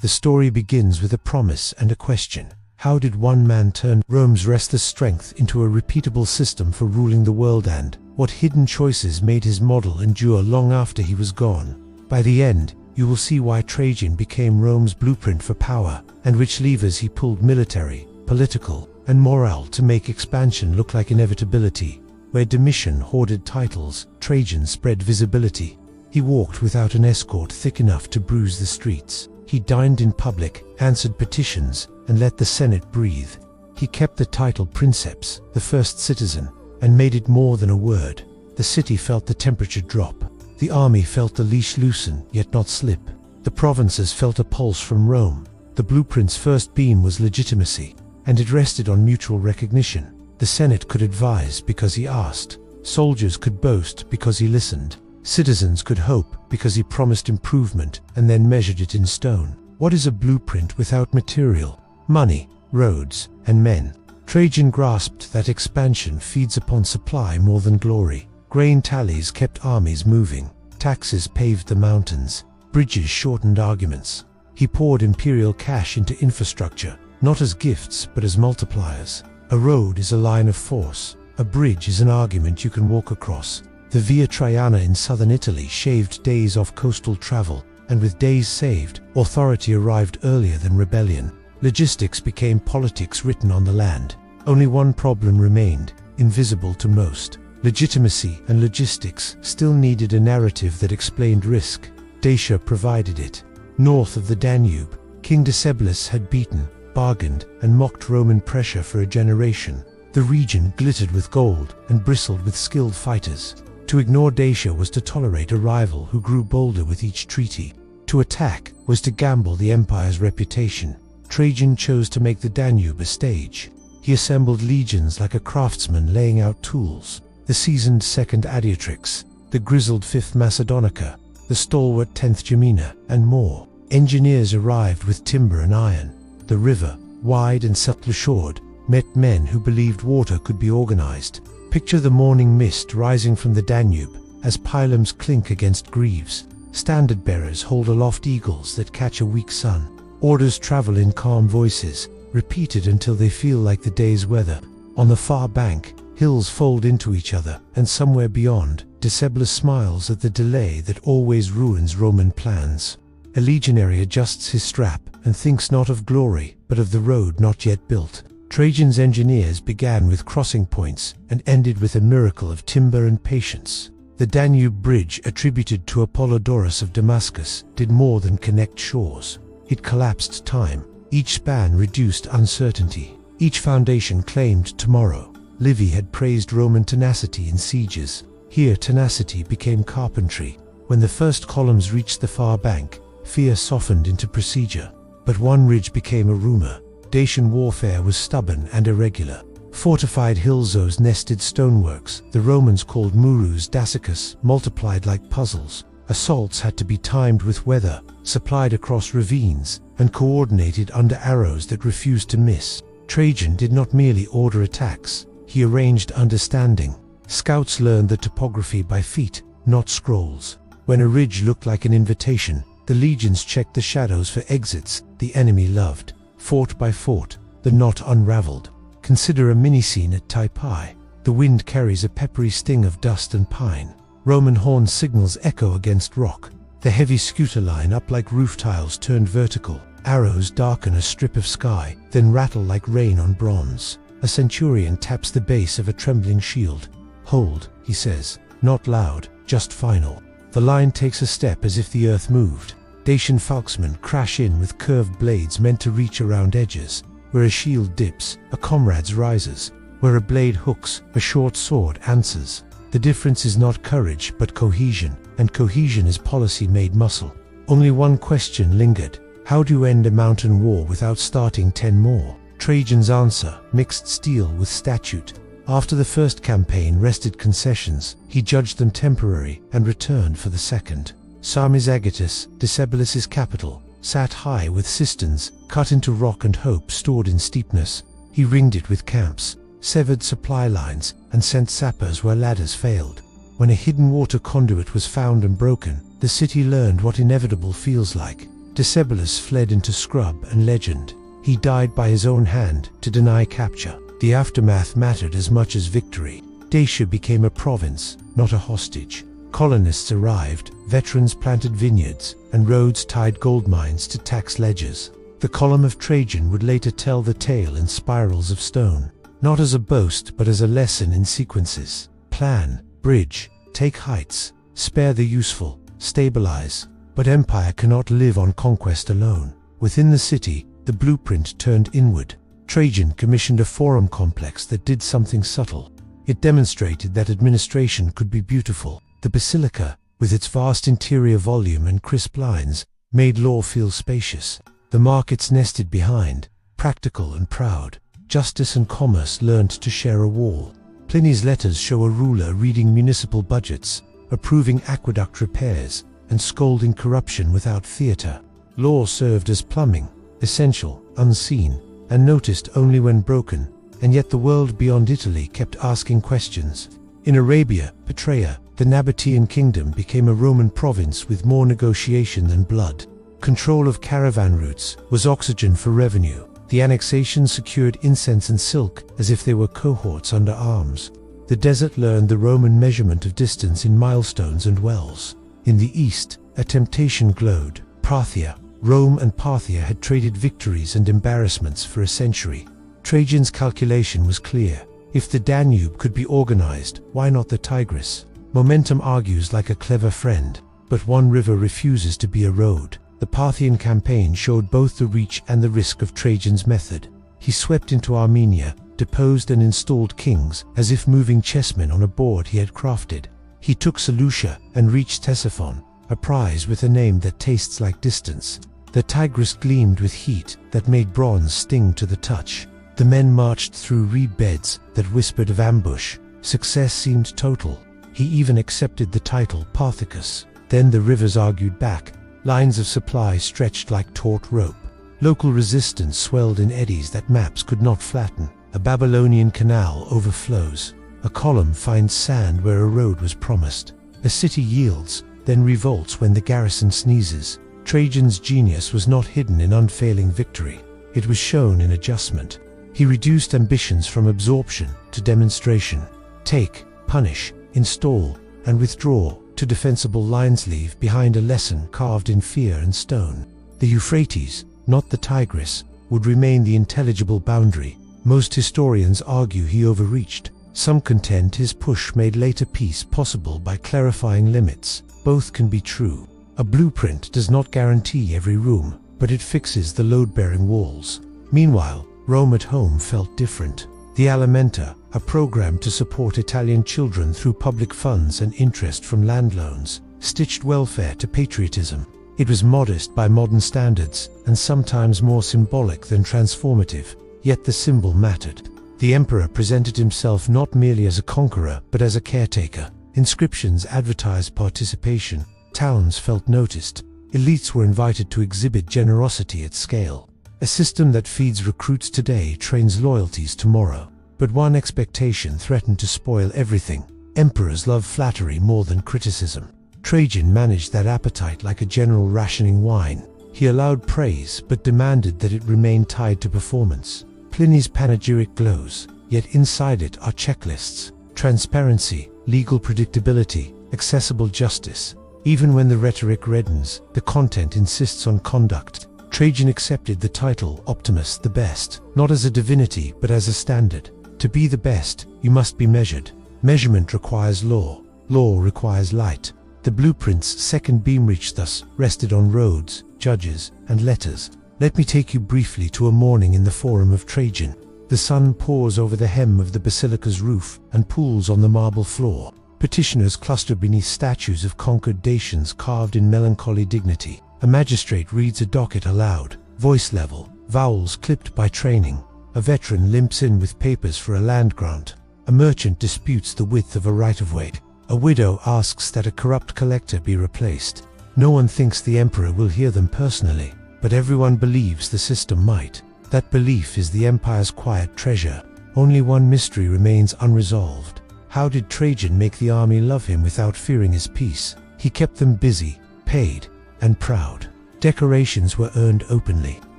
The story begins with a promise and a question. How did one man turn Rome's restless strength into a repeatable system for ruling the world, and what hidden choices made his model endure long after he was gone? By the end, you will see why Trajan became Rome's blueprint for power, and which levers he pulled military, political, and moral to make expansion look like inevitability. Where Domitian hoarded titles, Trajan spread visibility. He walked without an escort thick enough to bruise the streets. He dined in public, answered petitions, and let the Senate breathe. He kept the title princeps, the first citizen, and made it more than a word. The city felt the temperature drop. The army felt the leash loosen, yet not slip. The provinces felt a pulse from Rome. The blueprint's first beam was legitimacy, and it rested on mutual recognition. The Senate could advise because he asked. Soldiers could boast because he listened. Citizens could hope because he promised improvement and then measured it in stone. What is a blueprint without material? Money, roads, and men. Trajan grasped that expansion feeds upon supply more than glory. Grain tallies kept armies moving. Taxes paved the mountains. Bridges shortened arguments. He poured imperial cash into infrastructure, not as gifts but as multipliers. A road is a line of force. A bridge is an argument you can walk across. The Via Traiana in southern Italy shaved days off coastal travel, and with days saved, authority arrived earlier than rebellion. Logistics became politics written on the land. Only one problem remained, invisible to most. Legitimacy and logistics still needed a narrative that explained risk. Dacia provided it. North of the Danube, King Decebalus had beaten, bargained, and mocked Roman pressure for a generation. The region glittered with gold and bristled with skilled fighters. To ignore Dacia was to tolerate a rival who grew bolder with each treaty. To attack was to gamble the empire's reputation. Trajan chose to make the Danube a stage. He assembled legions like a craftsman laying out tools. The seasoned 2nd Adiatrix, the grizzled 5th Macedonica, the stalwart 10th Gemina, and more. Engineers arrived with timber and iron. The river, wide and self-assured, met men who believed water could be organized. Picture the morning mist rising from the Danube as pylons clink against greaves. Standard bearers hold aloft eagles that catch a weak sun. Orders travel in calm voices, repeated until they feel like the day's weather. On the far bank, hills fold into each other, and somewhere beyond, Decebalus smiles at the delay that always ruins Roman plans. A legionary adjusts his strap and thinks not of glory, but of the road not yet built. Trajan's engineers began with crossing points and ended with a miracle of timber and patience. The Danube Bridge, attributed to Apollodorus of Damascus, did more than connect shores. It collapsed time. Each span reduced uncertainty. Each foundation claimed tomorrow. Livy had praised Roman tenacity in sieges. Here tenacity became carpentry. When the first columns reached the far bank, fear softened into procedure. But one ridge became a rumor. Dacian warfare was stubborn and irregular. Fortified hill zones nested stoneworks, the Romans called murus dassicus, multiplied like puzzles. Assaults had to be timed with weather, supplied across ravines, and coordinated under arrows that refused to miss. Trajan did not merely order attacks, he arranged understanding. Scouts learned the topography by feet, not scrolls. When a ridge looked like an invitation, the legions checked the shadows for exits the enemy loved. Fort by fort, the knot unraveled. Consider a mini-scene at Typai. The wind carries a peppery sting of dust and pine. Roman horn signals echo against rock. The heavy scooter line up like roof tiles turned vertical. Arrows darken a strip of sky, then rattle like rain on bronze. A centurion taps the base of a trembling shield. "Hold," he says, not loud, just final. The line takes a step as if the earth moved. Dacian falxmen crash in with curved blades meant to reach around edges. Where a shield dips, a comrade's rises. Where a blade hooks, a short sword answers. The difference is not courage, but cohesion, and cohesion is policy made muscle. Only one question lingered. How do you end a mountain war without starting 10 more? Trajan's answer mixed steel with statute. After the first campaign wrested concessions, he judged them temporary and returned for the second. Sarmizagetus, Decebalus's capital, sat high with cisterns cut into rock and hope stored in steepness. He ringed it with camps, severed supply lines, and sent sappers where ladders failed. When a hidden water conduit was found and broken, the city learned what inevitable feels like. Decebalus fled into scrub and legend. He died by his own hand to deny capture. The aftermath mattered as much as victory. Dacia became a province, not a hostage. Colonists arrived, veterans planted vineyards, and Rhodes tied gold mines to tax ledgers. The column of Trajan would later tell the tale in spirals of stone, not as a boast but as a lesson in sequences. Plan, bridge, take heights, spare the useful, stabilize. But empire cannot live on conquest alone. Within the city, the blueprint turned inward. Trajan commissioned a forum complex that did something subtle. It demonstrated that administration could be beautiful. The basilica, with its vast interior volume and crisp lines, made law feel spacious. The markets nested behind, practical and proud. Justice and commerce learned to share a wall. Pliny's letters show a ruler reading municipal budgets, approving aqueduct repairs, and scolding corruption without theater. Law served as plumbing, essential, unseen, and noticed only when broken, and yet the world beyond Italy kept asking questions. In Arabia, Petrea, the Nabatean kingdom became a Roman province with more negotiation than blood. Control of caravan routes was oxygen for revenue. The annexation secured incense and silk as if they were cohorts under arms. The desert learned the Roman measurement of distance in milestones and wells. In the east, a temptation glowed. Parthia. Rome and Parthia had traded victories and embarrassments for a century. Trajan's calculation was clear. If the Danube could be organized, why not the Tigris? Momentum argues like a clever friend, but one river refuses to be a road. The Parthian campaign showed both the reach and the risk of Trajan's method. He swept into Armenia, deposed and installed kings as if moving chessmen on a board he had crafted. He took Seleucia and reached Ctesiphon, a prize with a name that tastes like distance. The Tigris gleamed with heat that made bronze sting to the touch. The men marched through reed beds that whispered of ambush. Success seemed total. He even accepted the title Parthicus. Then the rivers argued back. Lines of supply stretched like taut rope. Local resistance swelled in eddies that maps could not flatten. A Babylonian canal overflows. A column finds sand where a road was promised. A city yields, then revolts when the garrison sneezes. Trajan's genius was not hidden in unfailing victory. It was shown in adjustment. He reduced ambitions from absorption to demonstration. Take, punish, install, and withdraw to defensible lines leave behind a lesson carved in fear and stone. The Euphrates, not the Tigris, would remain the intelligible boundary. Most historians argue he overreached. Some contend his push made later peace possible by clarifying limits. Both can be true. A blueprint does not guarantee every room, but it fixes the load-bearing walls. Meanwhile, Rome at home felt different. The alimenta, a program to support Italian children through public funds and interest from land loans, stitched welfare to patriotism. It was modest by modern standards and sometimes more symbolic than transformative, yet the symbol mattered. The emperor presented himself not merely as a conqueror but as a caretaker. Inscriptions advertised participation. Towns felt noticed. Elites were invited to exhibit generosity at scale. A system that feeds recruits today trains loyalties tomorrow. But one expectation threatened to spoil everything. Emperors love flattery more than criticism. Trajan managed that appetite like a general rationing wine. He allowed praise but demanded that it remain tied to performance. Pliny's panegyric glows, yet inside it are checklists. Transparency, legal predictability, accessible justice. Even when the rhetoric reddens, the content insists on conduct. Trajan accepted the title Optimus, the best, not as a divinity but as a standard. To be the best, you must be measured. Measurement requires law. Law requires light. The blueprint's second beam reach thus rested on roads, judges, and letters. Let me take you briefly to a morning in the Forum of Trajan. The sun pours over the hem of the basilica's roof and pools on the marble floor. Petitioners cluster beneath statues of conquered Dacians carved in melancholy dignity. A magistrate reads a docket aloud, voice level, vowels clipped by training. A veteran limps in with papers for a land grant. A merchant disputes the width of a right-of-way. A widow asks that a corrupt collector be replaced. No one thinks the emperor will hear them personally, but everyone believes the system might. That belief is the empire's quiet treasure. Only one mystery remains unresolved. How did Trajan make the army love him without fearing his peace? He kept them busy, paid, and proud. Decorations were earned openly.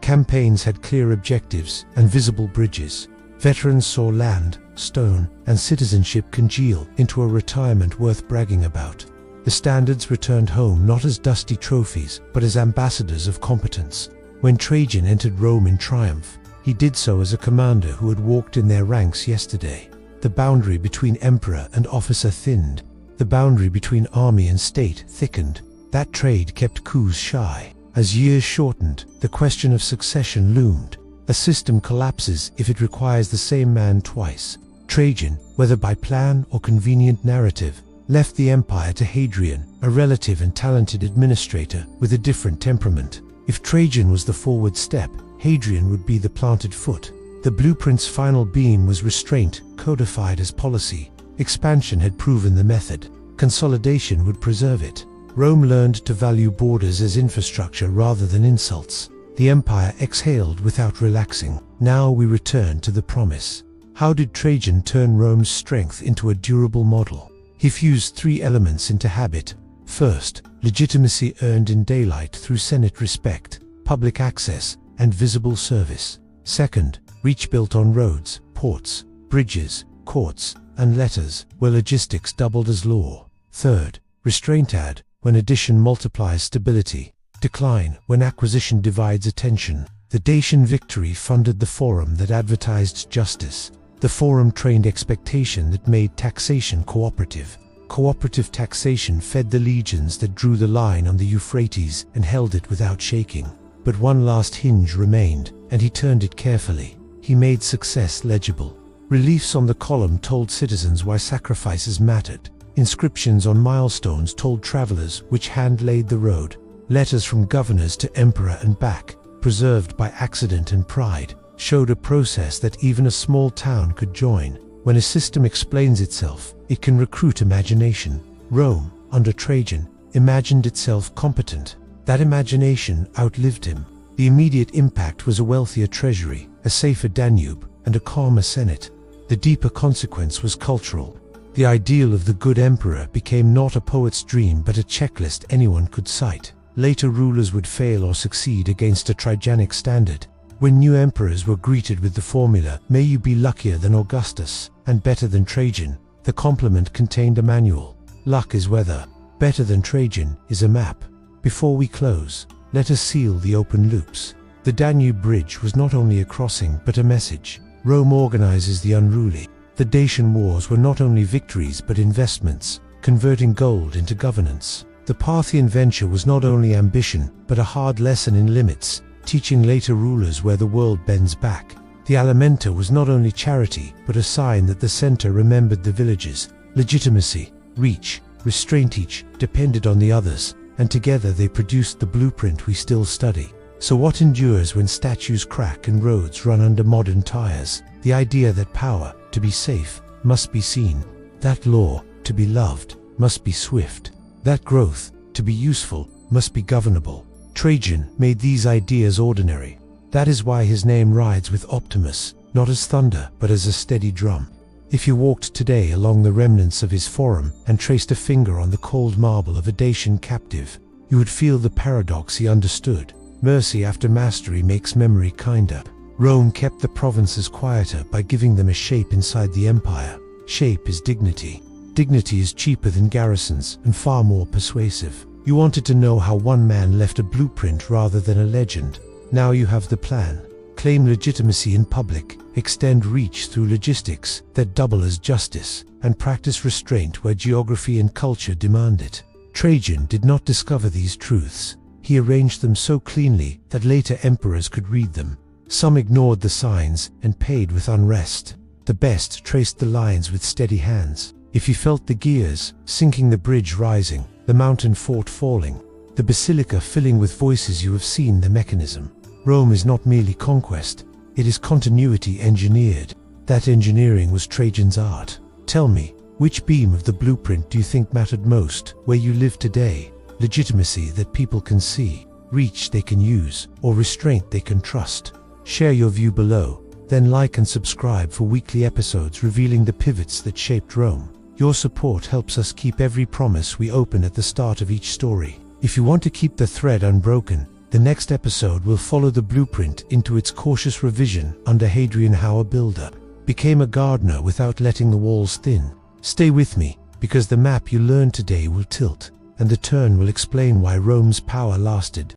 Campaigns had clear objectives and visible bridges. Veterans saw land, stone, and citizenship congeal into a retirement worth bragging about. The standards returned home not as dusty trophies, but as ambassadors of competence. When Trajan entered Rome in triumph, he did so as a commander who had walked in their ranks yesterday. The boundary between emperor and officer thinned. The boundary between army and state thickened. That trade kept coups shy. As years shortened, the question of succession loomed. A system collapses if it requires the same man twice. Trajan, whether by plan or convenient narrative, left the empire to Hadrian, a relative and talented administrator with a different temperament. If Trajan was the forward step, Hadrian would be the planted foot. The blueprint's final beam was restraint, codified as policy. Expansion had proven the method. Consolidation would preserve it. Rome learned to value borders as infrastructure rather than insults. The empire exhaled without relaxing. Now we return to the promise. How did Trajan turn Rome's strength into a durable model? He fused three elements into habit. First, legitimacy earned in daylight through Senate respect, public access, and visible service. Second, reach built on roads, ports, bridges, courts, and letters, where logistics doubled as law. Third, restraint add, when addition multiplies stability. Decline, when acquisition divides attention. The Dacian victory funded the Forum that advertised justice. The Forum trained expectation that made taxation cooperative. Cooperative taxation fed the legions that drew the line on the Euphrates and held it without shaking. But one last hinge remained, and he turned it carefully. He made success legible. Reliefs on the column told citizens why sacrifices mattered. Inscriptions on milestones told travelers which hand laid the road. Letters from governors to emperor and back, preserved by accident and pride, showed a process that even a small town could join. When a system explains itself, it can recruit imagination. Rome, under Trajan, imagined itself competent. That imagination outlived him. The immediate impact was a wealthier treasury, a safer Danube, and a calmer Senate. The deeper consequence was cultural. The ideal of the good emperor became not a poet's dream but a checklist anyone could cite. Later rulers would fail or succeed against a Trajanic standard. When new emperors were greeted with the formula, "May you be luckier than Augustus, and better than Trajan," the compliment contained a manual. Luck is weather. Better than Trajan is a map. Before we close, let us seal the open loops. The Danube Bridge was not only a crossing but a message. Rome organizes the unruly. The Dacian Wars were not only victories but investments, converting gold into governance. The Parthian venture was not only ambition but a hard lesson in limits, teaching later rulers where the world bends back. The alimenta was not only charity but a sign that the center remembered the villages. Legitimacy, reach, restraint each depended on the others, and together they produced the blueprint we still study. So what endures when statues crack and roads run under modern tires? The idea that power, to be safe, must be seen. That law, to be loved, must be swift. That growth, to be useful, must be governable. Trajan made these ideas ordinary. That is why his name rides with Optimus, not as thunder, but as a steady drum. If you walked today along the remnants of his forum and traced a finger on the cold marble of a Dacian captive, you would feel the paradox he understood. Mercy after mastery makes memory kinder. Rome kept the provinces quieter by giving them a shape inside the empire. Shape is dignity. Dignity is cheaper than garrisons and far more persuasive. You wanted to know how one man left a blueprint rather than a legend. Now you have the plan. Claim legitimacy in public, extend reach through logistics that double as justice, and practice restraint where geography and culture demand it. Trajan did not discover these truths. He arranged them so cleanly that later emperors could read them. Some ignored the signs and paid with unrest. The best traced the lines with steady hands. If you felt the gears, sinking the bridge rising, the mountain fort falling, the basilica filling with voices, you have seen the mechanism. Rome is not merely conquest, it is continuity engineered. That engineering was Trajan's art. Tell me, which beam of the blueprint do you think mattered most where you live today? Legitimacy that people can see, reach they can use, or restraint they can trust? Share your view below, then like and subscribe for weekly episodes revealing the pivots that shaped Rome. Your support helps us keep every promise we open at the start of each story. If you want to keep the thread unbroken, The next episode will follow the blueprint into its cautious revision under Hadrian, how a builder became a gardener without letting the walls thin. Stay with me, because the map you learned today will tilt, and the turn will explain why Rome's power lasted